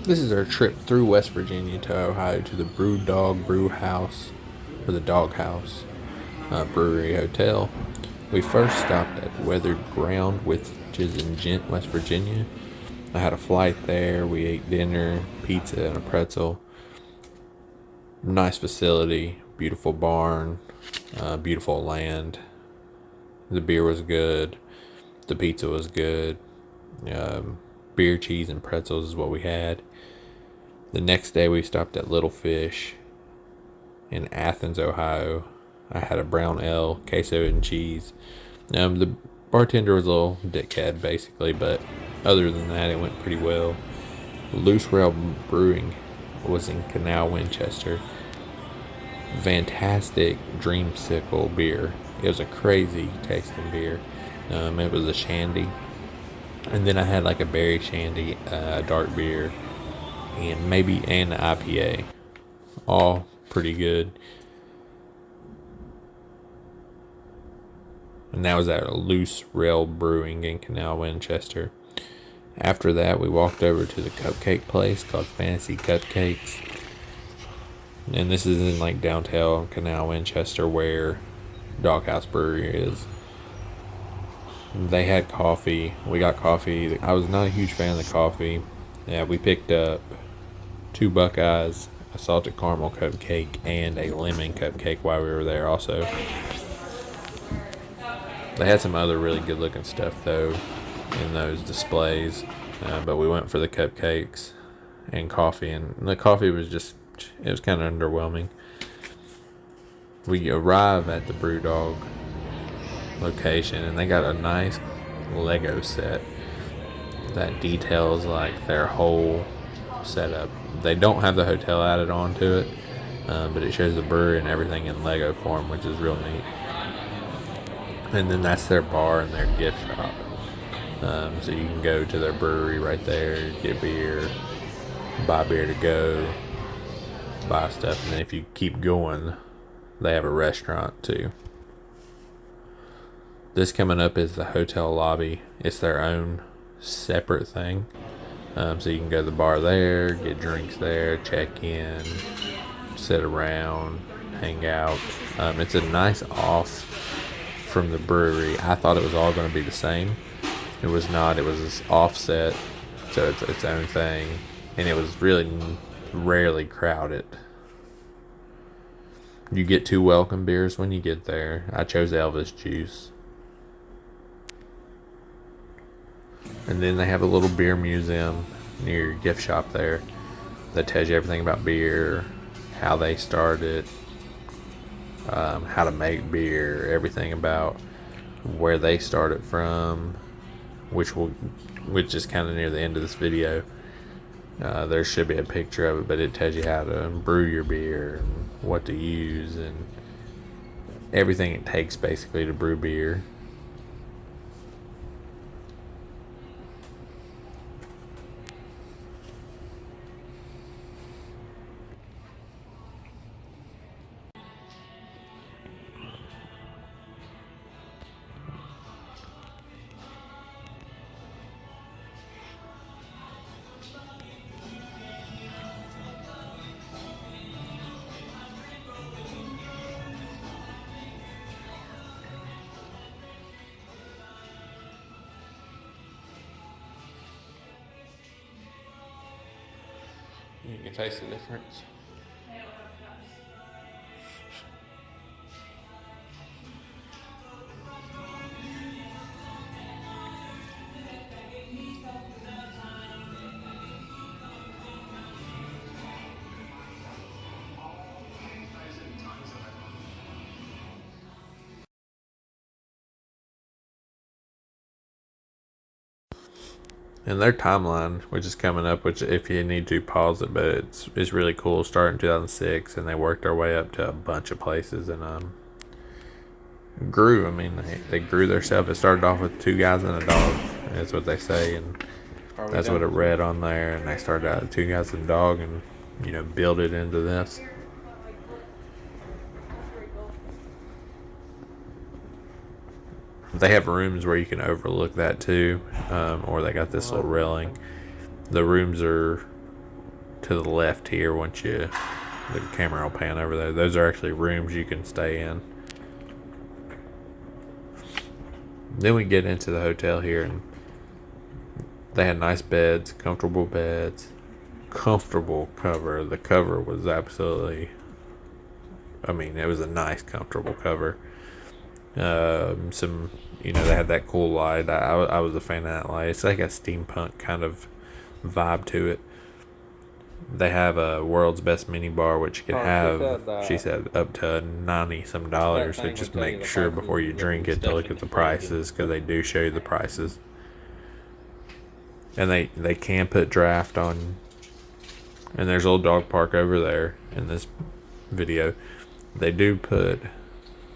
This is our trip through West Virginia to Ohio to the Brewdog Brewhouse, or the DogHouse Brewery Hotel. We first stopped at Weathered Ground, which is in Gent, West Virginia. I had a flight there. We ate dinner, pizza, and a pretzel. Nice facility, beautiful barn, beautiful land. The beer was good. The pizza was good. Beer, cheese, and pretzels is what we had. The next day we stopped at Little Fish in Athens, Ohio. I had a brown ale, queso, and cheese. The bartender was a little dickhead, basically, but other than that, it went pretty well. Loose Rail Brewing was in Canal, Winchester. Fantastic dreamsicle beer. It was a crazy tasting beer. It was a shandy. And then I had like a berry shandy, dark beer, and an IPA. All pretty good. And that was at Loose Rail Brewing in Canal, Winchester. After that, we walked over to the cupcake place called Fantasy Cupcakes. And this is in like downtown Canal, Winchester, where DogHouse Brewery is. They had coffee. We got coffee. I was not a huge fan of the coffee. Yeah, we picked up 2 Buckeyes, a salted caramel cupcake, and a lemon cupcake while we were there also. They had some other really good looking stuff though in those displays, but we went for the cupcakes and coffee, and the coffee was it was kind of underwhelming. We arrive at the Brewdog location, and they got a nice Lego set that details like their whole setup. They don't have the hotel added on to it, but it shows the brewery and everything in Lego form, which is real neat. And then that's their bar and their gift shop. So you can go to their brewery right there, get beer, buy beer to go, buy stuff, and then if you keep going, they have a restaurant too. This coming up is the hotel lobby. It's their own separate thing. So you can go to the bar there, get drinks there, check in, sit around, hang out. It's a nice off from the brewery. I thought it was all going to be the same. It was not. It was this offset, so it's its own thing, and it was really rarely crowded. You get 2 welcome beers when you get there. I chose Elvis juice. And then they have a little beer museum near your gift shop there that tells you everything about beer, how they started, how to make beer, everything about where they started from, which is kind of near the end of this video. There should be a picture of it, but it tells you how to brew your beer and what to use and everything it takes basically to brew beer. You can taste the difference. And their timeline, which is coming up, which if you need to pause it, but it's really cool. Started in 2006, and they worked their way up to a bunch of places and grew. I mean, they grew themselves. It started off with 2 guys and a dog. That's what they say, and that's what it read on there. And they started out with 2 guys and a dog, and build it into this. They have rooms where you can overlook that too, or they got this little railing. The rooms are to the left here, once the camera will pan over there, those are actually rooms you can stay in. Then we get into the hotel here, and they had nice beds, comfortable cover. The cover was absolutely, it was a nice, comfortable cover. Some, they had that cool light. I was a fan of that light. It's like a steampunk kind of vibe to it. They have a world's best mini bar, which can have, she said, up to $90 some. So just make sure before you drink it to look at the prices, because they do show you the prices. And they can put draft on. And there's a little dog park over there in this video. They do put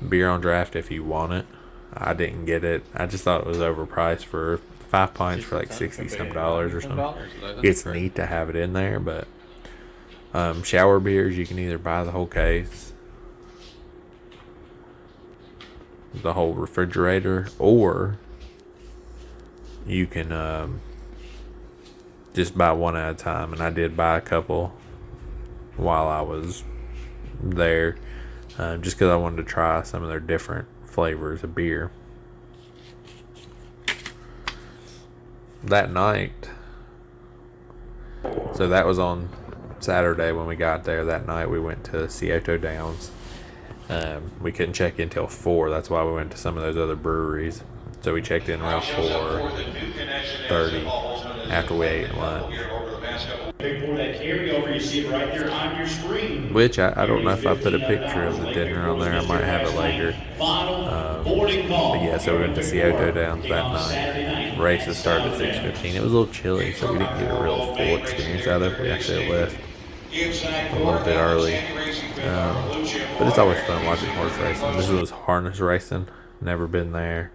beer on draft if you want it. I didn't get it. I just thought it was overpriced for 5 pints for like $60 some or something. It's neat to have it in there, but shower beers, you can either buy the whole case, the whole refrigerator, or you can just buy one at a time. And I did buy a couple while I was there, just because I wanted to try some of their different flavors of beer. That night, so that was on Saturday when we got there. That night we went to Scioto Downs. We couldn't check in till 4. That's why we went to some of those other breweries. So we checked in around 4:30 after we ate lunch. Which I don't know if I put a picture of the dinner on there. I might have it later. But yeah, so we went to Scioto Downs that night. Races started at 6:15. It was a little chilly, so we didn't get a real full experience out of it. We actually left a little bit early. But it's always fun watching horse racing. This was harness racing. Never been there.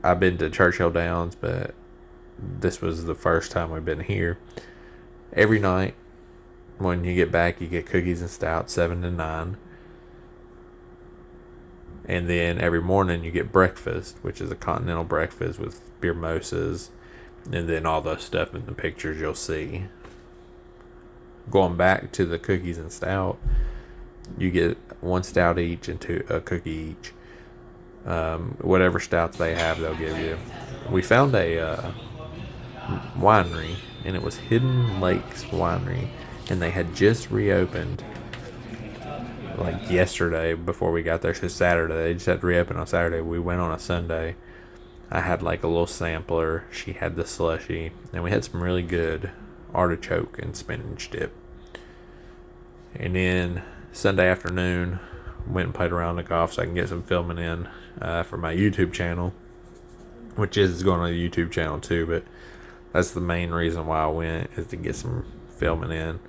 I've been to Churchill Downs, but this was the first time we've been here. Every night when you get back, you get cookies and stout, 7 to 9. And then every morning you get breakfast, which is a continental breakfast with beer mimosas, and then all the stuff in the pictures you'll see. Going back to the cookies and stout, you get 1 stout each and a cookie each. Whatever stouts they have, they'll give you. We found a winery, and it was Hidden Lakes Winery, and they had just reopened like yesterday before we got there. So Saturday, they just had reopened on Saturday. We went on a Sunday. I had like a little sampler. She had the slushy, and we had some really good artichoke and spinach dip. And then Sunday afternoon, went and played around the golf so I can get some filming in for my YouTube channel, which is going on the YouTube channel too, but that's the main reason why I went, is to get some filming in.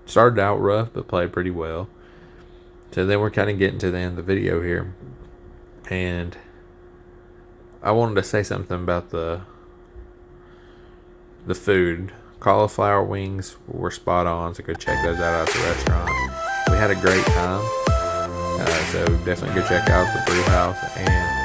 Started out rough, but played pretty well. So then we're kind of getting to the end of the video here, and I wanted to say something about the food. Cauliflower wings were spot on, so go check those out at the restaurant. We had a great time, so definitely go check out the brew house. And